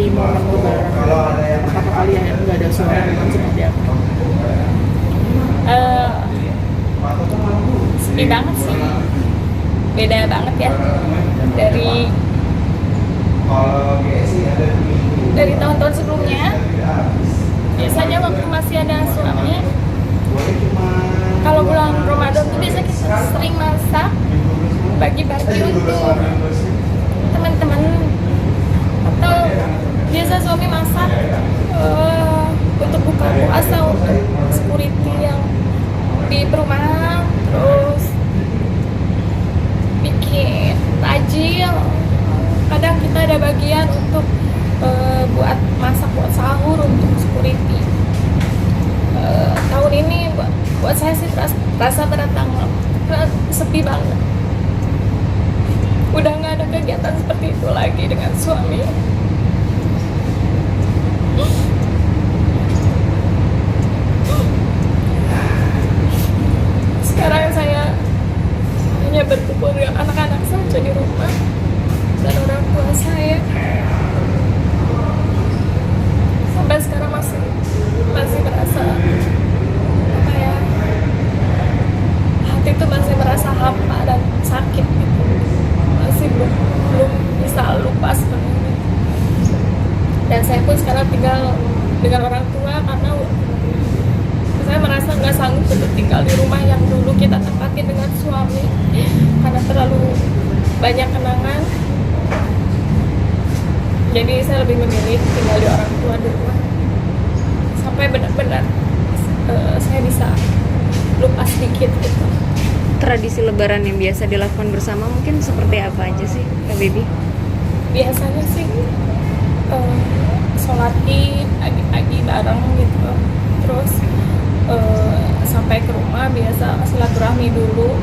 di momen lebaran pertama kali ya nggak ada suara seperti apa? Sedih banget sih, beda banget ya dari tahun-tahun sebelumnya. Biasanya waktu masih ada suami, kalau bulan Ramadan tuh biasa kita sering masak, bagi-bagi untuk teman-teman, atau biasa suami masak untuk buka puasa untuk security yang di perumahan, terus bikin takjil. Kadang kita ada bagian untuk buat masak buat sahur untuk security. Tahun ini buat saya sih rasa berat banget, sepi banget. Udah nggak ada kegiatan seperti itu lagi dengan suami. Sekarang saya hanya berkumpul dengan anak-anak saja di rumah dan orang tua saya. Sampai sekarang masih merasa apa ya, hati itu masih merasa hampa dan sakit gitu. Masih belum bisa lupa sebenarnya. Dan saya pun sekarang tinggal dengan orang tua karena saya merasa nggak sanggup untuk tinggal di rumah yang dulu kita tempatin dengan suami karena terlalu banyak kenangan. Jadi saya lebih memilih tinggal di orang tua di rumah sampai benar-benar saya bisa lupa sedikit gitu. Tradisi lebaran yang biasa dilakukan bersama mungkin seperti apa aja sih Kak Baby? Biasanya sih sholat Id pagi-pagi bareng gitu, terus sampai ke rumah biasa silaturahmi dulu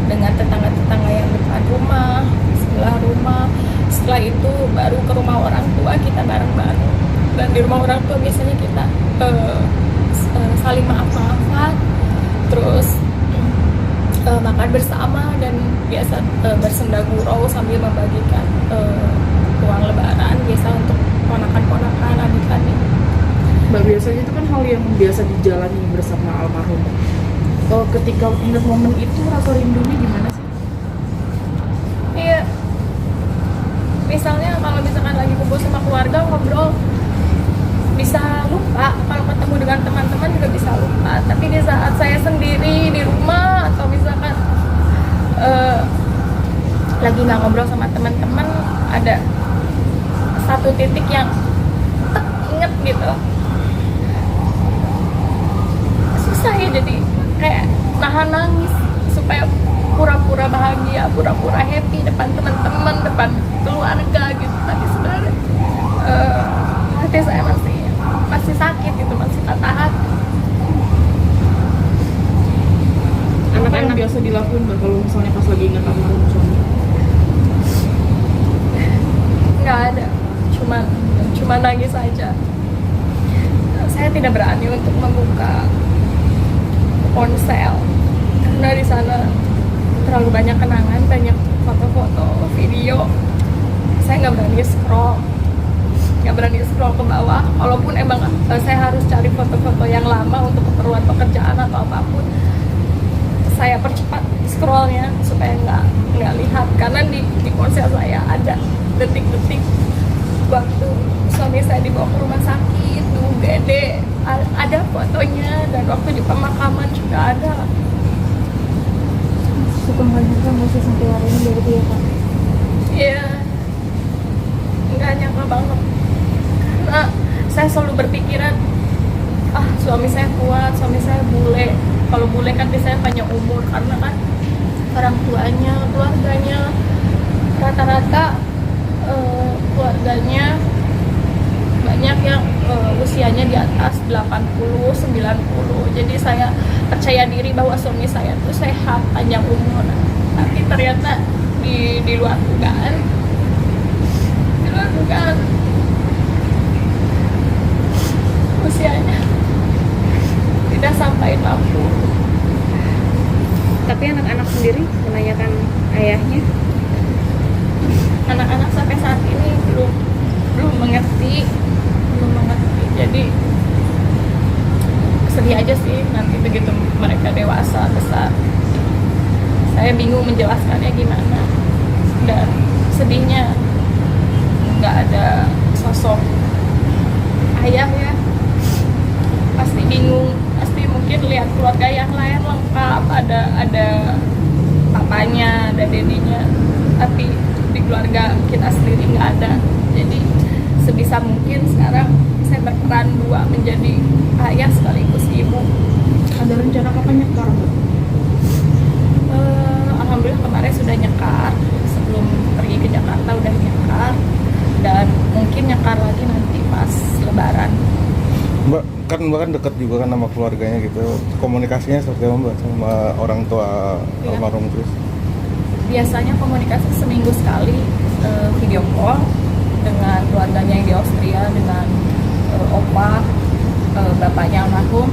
dengan tetangga-tetangga yang dekat rumah, sebelah rumah. Setelah itu baru ke rumah orang tua kita bareng-bareng. Dan di rumah orang tua biasanya kita saling maaf-maafan, terus makan bersama dan biasa bersenda gurau sambil membagikan uang lebaran biasa untuk ponakan-ponakan, adik-adik. Mbak, biasanya itu kan hal yang biasa dijalani bersama almarhum. Ketika ingat momen itu rasa rindunya gimana sih? Iya, misalnya kalau misalkan lagi kumpul sama keluarga ngobrol bisa lupa, kalau ketemu dengan teman-teman juga bisa lupa. Tapi di saat saya sendiri di rumah atau misalkan lagi nggak ngobrol sama teman-teman, ada satu titik yang inget gitu, susah ya, jadi kayak nahan nangis supaya pura-pura bahagia, pura-pura happy depan teman-teman, depan keluarga gitu. Tapi sebenarnya hati saya masih sakit gitu, masih patah hati. Apa yang biasa dilakuin Mbak kalau misalnya pas lagi ingat almarhum suami? Nggak ada, cuma nangis aja. Saya tidak berani untuk membuka ponsel karena di sana terlalu banyak kenangan, banyak foto-foto, video. Saya nggak berani scroll ke bawah. Walaupun emang saya harus cari foto-foto yang lama untuk keperluan pekerjaan atau apapun, saya percepat scrollnya supaya nggak lihat, karena di ponsel saya ada detik-detik waktu suami saya dibawa ke rumah sakit di UGD, ada fotonya, dan waktu di pemakaman juga ada. Suka nggak nyangka masih sampai hari ini dari dia Kak? Iya, nggak nyangka banget, karena saya selalu berpikiran, suami saya kuat, suami saya bule. Kalau bule kan biasanya panjang umur, karena kan orang tuanya, keluarganya rata-rata keluarganya banyak yang usianya di atas 80, 90. Jadi saya percaya diri bahwa suami saya tuh sehat, panjang umur. Tapi ternyata di luar dugaan, usianya tidak sampai 60. Tapi anak-anak sendiri menanyakan ayahnya? Anak-anak sampai saat ini belum Jadi sedih aja sih nanti begitu mereka dewasa besar. Saya bingung menjelaskannya gimana, dan sedihnya nggak ada sosok ayah ya. Pasti bingung, pasti mungkin lihat keluarga yang lain lengkap, ada papanya, ada dedinya, tapi di keluarga kita sendiri nggak ada. Jadi sebisa mungkin sekarang saya berperan dua, menjadi ayah sekaligus ibu. Ada rencana kapan nyekar, Mbak? Alhamdulillah kemarin sudah nyekar, sebelum pergi ke Jakarta udah nyekar, dan mungkin nyekar lagi nanti pas Lebaran. Mbak kan dekat juga kan sama keluarganya gitu. Komunikasinya seperti apa Mbak sama orang tua Iya. almarhum terus? Biasanya komunikasi seminggu sekali, video call dengan keluarganya yang di Austria, dengan opa, bapaknya almarhum,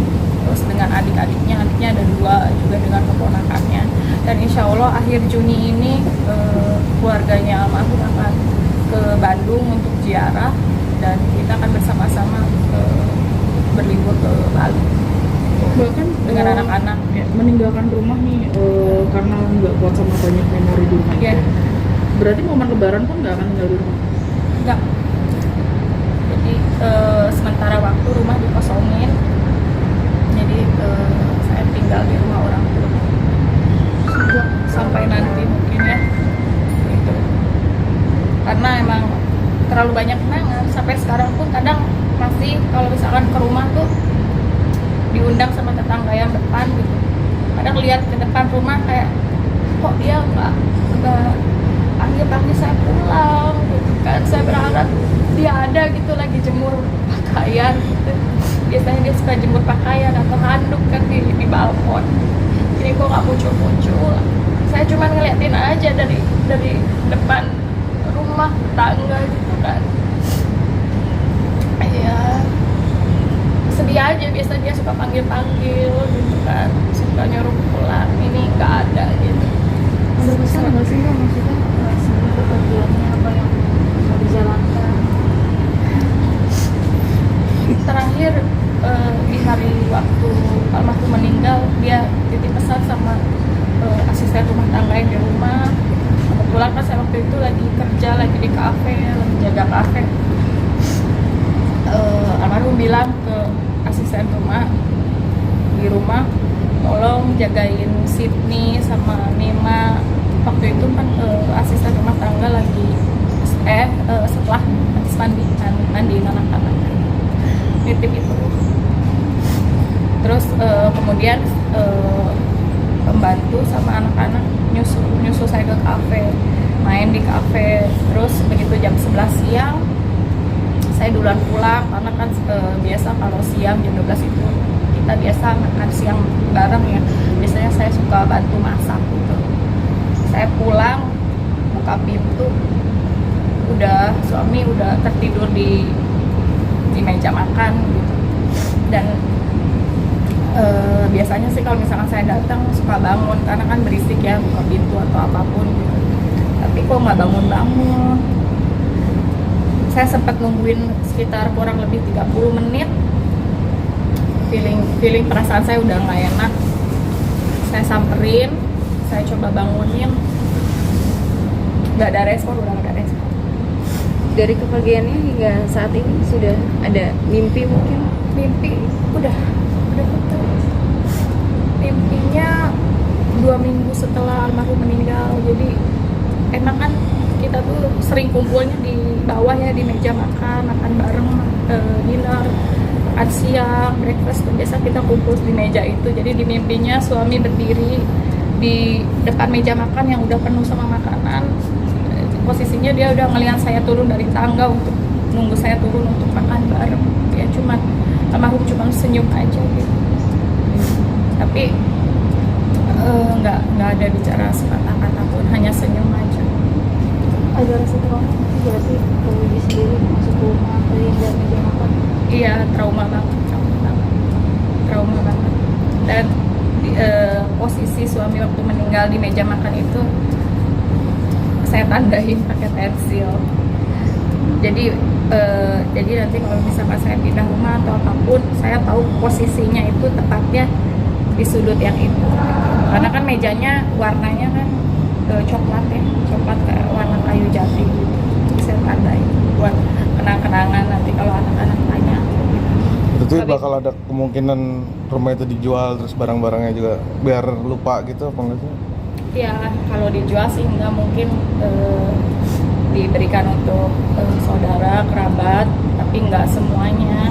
terus dengan adik-adiknya ada 2, juga dengan keponakannya. Dan insya Allah akhir Juni ini keluarganya almarhum akan ke Bandung untuk ziarah, dan kita akan bersama-sama berlibur ke Bali Bahkan dengan anak-anak. Ya. meninggalkan rumah nih karena nggak kuat sama banyak memori di rumah. Ya. Berarti momen Lebaran pun nggak akan tinggal di rumah. Enggak. Jadi sementara waktu rumah dikosongin. Jadi saya tinggal di rumah orang tua sampai nanti mungkin ya. Gitu. Karena emang terlalu banyak kenangan. Sampai sekarang pun kadang masih kalau misalkan ke rumah tuh diundang sama tetangga yang depan gitu. Kadang lihat ke depan rumah kayak kok dia nggak panggil saya pulang gitu kan. Saya berharap dia ada gitu lagi jemur pakaian gitu. Biasanya dia suka jemur pakaian atau handuk kan di balkon. Ini kok nggak muncul-muncul. Saya cuma ngeliatin aja dari depan rumah tetangga gitu kan. Ya sedih aja, biasa dia suka panggil gitu kan, suka nyuruh pulang, ini nggak ada gitu. Ada pesan nggak sih Mbak, maksudnya sebelum kepergiannya apa yang mau dijalankan? Terakhir di hari waktu almarhum meninggal, dia titip pesan sama asisten rumah tangga yang di rumah. Kebetulan pas saya waktu itu lagi kerja, lagi di kafe, lagi jaga kafe. Almarhum bilang ke asisten rumah di rumah, tolong jagain Sydney sama Nima. Waktu itu kan asisten rumah tangga lagi setelah habis mandiin anak-anak, nitip itu. Terus kemudian pembantu sama anak-anak nyusul saya ke kafe, main di kafe. Terus begitu jam 11 siang saya duluan pulang, karena kan biasa kalau siang jam 12 itu kita biasa makan siang bareng ya. Biasanya saya suka bantu masak gitu. Saya pulang, buka pintu, suami udah tertidur di meja makan gitu. Dan biasanya sih kalau misalkan saya datang suka bangun, karena kan berisik ya, buka pintu atau apapun gitu. Tapi kok nggak bangun-bangun. Saya sempat nungguin sekitar kurang lebih 30 menit. Feeling perasaan saya udah nggak enak. Saya samperin, saya coba bangunin, nggak ada respon, udah nggak ada respon. Dari kepergiannya hingga saat ini sudah ada mimpi mungkin? Mimpi udah betul. Mimpinya 2 minggu setelah almarhum meninggal. Jadi emang kan kita tuh sering kumpulnya di bawah ya, di meja makan bareng, dinner, makan siang, breakfast, biasa kita kumpul di meja itu. Jadi di mimpinya suami berdiri di depan meja makan yang udah penuh sama makanan. Posisinya dia udah ngelihat saya turun dari tangga untuk nunggu saya turun untuk makan bareng. Ya cuman almarhum cuma senyum aja gitu. Tapi nggak ada bicara sepatah kata pun, hanya senyum aja. Ada rasa trauma berarti kalau dia sendiri masuk rumah dan meja makan? Iya, trauma banget. Dan posisi suami waktu meninggal di meja makan itu saya tandain pakai pensil. Jadi Jadi nanti kalau misalkan saya pindah rumah atau apapun, saya tahu posisinya itu tepatnya di sudut yang itu gitu. Karena kan mejanya warnanya kan coklat ya, coklat kayak warna kayu jati gitu. Jadi saya tandai buat kenang-kenangan nanti kalau anak-anak tanya. Berarti bakal ada kemungkinan rumah itu dijual terus barang-barangnya juga biar lupa gitu apa enggak sih? Ya kalau dijual sih nggak mungkin, diberikan untuk saudara kerabat, tapi nggak semuanya.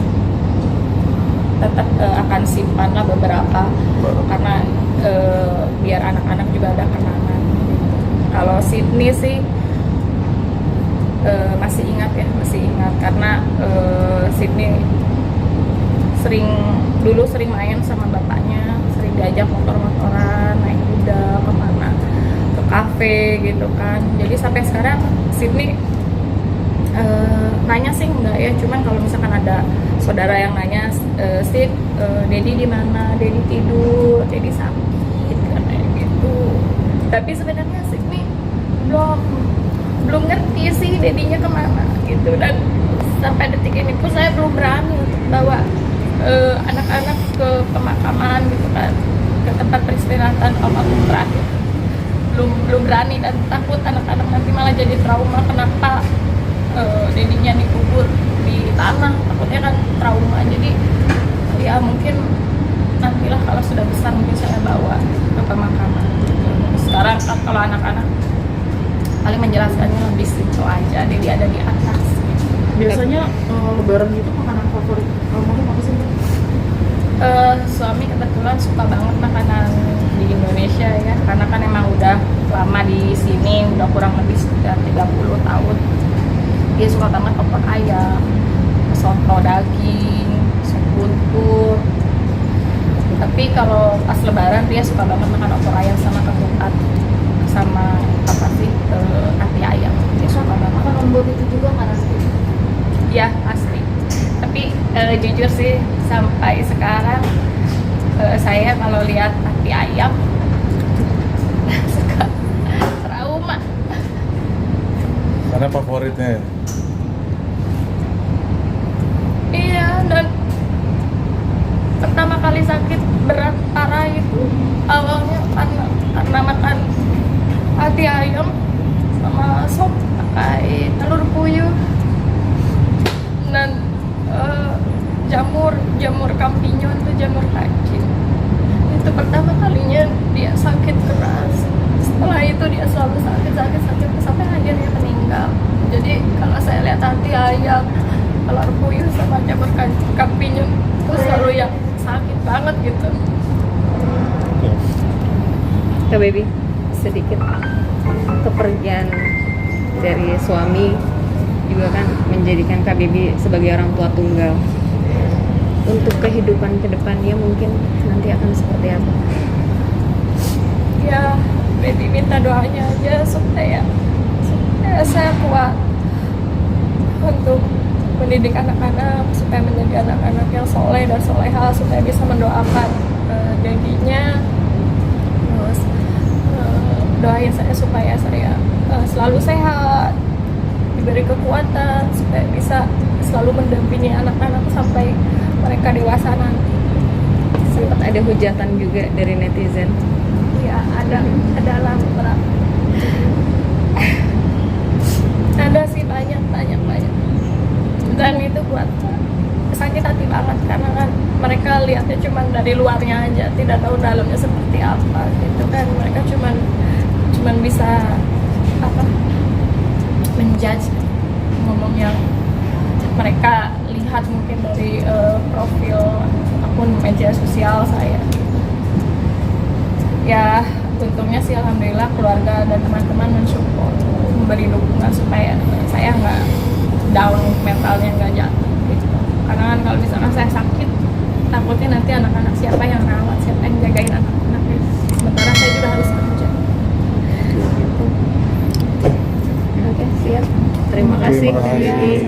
Tetap akan simpan lah beberapa karena biar anak-anak juga ada kenangan gitu. Kalau Sydney sih masih ingat karena Sydney dulu sering main sama bapaknya, sering diajak motor-motoran, naik kuda kemana, ke kafe gitu kan. Jadi sampai sekarang Sydney nanya sih enggak ya, cuman kalau misalkan ada saudara yang nanya, Sid, Dedi di mana? Dedi tidur, Dedi sakit kayak gitu. Tapi sebenarnya Sydney belum ngerti sih Dedinya kemana gitu, dan sampai detik ini pun saya belum berani untuk bawa anak-anak ke pemakaman gitu kan, ke tempat peristirahatan almarhum terakhir. Belum berani dan takut anak-anak nanti malah jadi trauma kenapa Dedinya dikubur di tanah, takutnya kan trauma. Jadi ya mungkin nantilah kalau sudah besar mungkin saya bawa ke pemakaman gitu. Sekarang kan kalau anak-anak paling menjelaskannya lebih simpel aja, Dedi ada di atas gitu. Biasanya lebaran itu makanan favorit almarhum apa sih? Suami kebetulan suka banget makanan di Indonesia ya, karena kan emang udah lama di sini, udah kurang lebih sekitar 30 tahun. Dia suka banget opor ayam, soto daging, sop buntut. Tapi kalau pas lebaran dia suka banget makan opor ayam sama ketupat, sama apa sih, ati ayam. Dia suka banget. Makan lembut itu juga nggak nasi? Ya pasti. Tapi jujur sih sampai sekarang saya kalau lihat ati ayam suka trauma. Karena favoritnya ya. Iya, dan pertama kali sakit berat parah itu awalnya karena makan ati ayam sama sop pakai telur puyuh dan jamur kampinyon tuh, jamur kacang. Itu pertama kalinya dia sakit keras. Setelah itu dia selalu sakit sampai akhirnya meninggal. Jadi kalau saya lihat ati ayam, telur puyuh sama jamur kampinyon itu selalu yang sakit banget gitu. Kak Baby, sedikit kepergian dari suami juga kan menjadikan Kak Baby sebagai orang tua tunggal. Untuk kehidupan kedepannya mungkin nanti akan seperti apa? Ya, Baby minta doanya aja supaya saya kuat untuk mendidik anak-anak, supaya menjadi anak-anak yang soleh dan soleha, supaya bisa mendoakan Dedinya. Terus doain saya supaya saya selalu sehat, diberi kekuatan, supaya bisa selalu mendampingi anak-anak sampai mereka dewasa nanti. Sempat ada hujatan juga dari netizen. Ya, ada lah beberapa. Ada sih banyak. Dan itu buat sakit hati banget karena kan mereka lihatnya cuma dari luarnya aja, tidak tahu dalamnya seperti apa gitu kan. Mereka cuman bisa menjudge, ngomong yang mereka lihat mungkin dari profil akun media sosial saya. Ya untungnya sih alhamdulillah keluarga dan teman-teman mensupport, memberi dukungan supaya saya nggak down, mentalnya nggak jatuh gitu. Karena kan kalau misalkan saya sakit, takutnya nanti anak-anak siapa yang rawat, siapa yang jagain anak-anak gitu. Sementara saya juga harus kerja. Oke, siap. Terima Oke, kasih. makasih.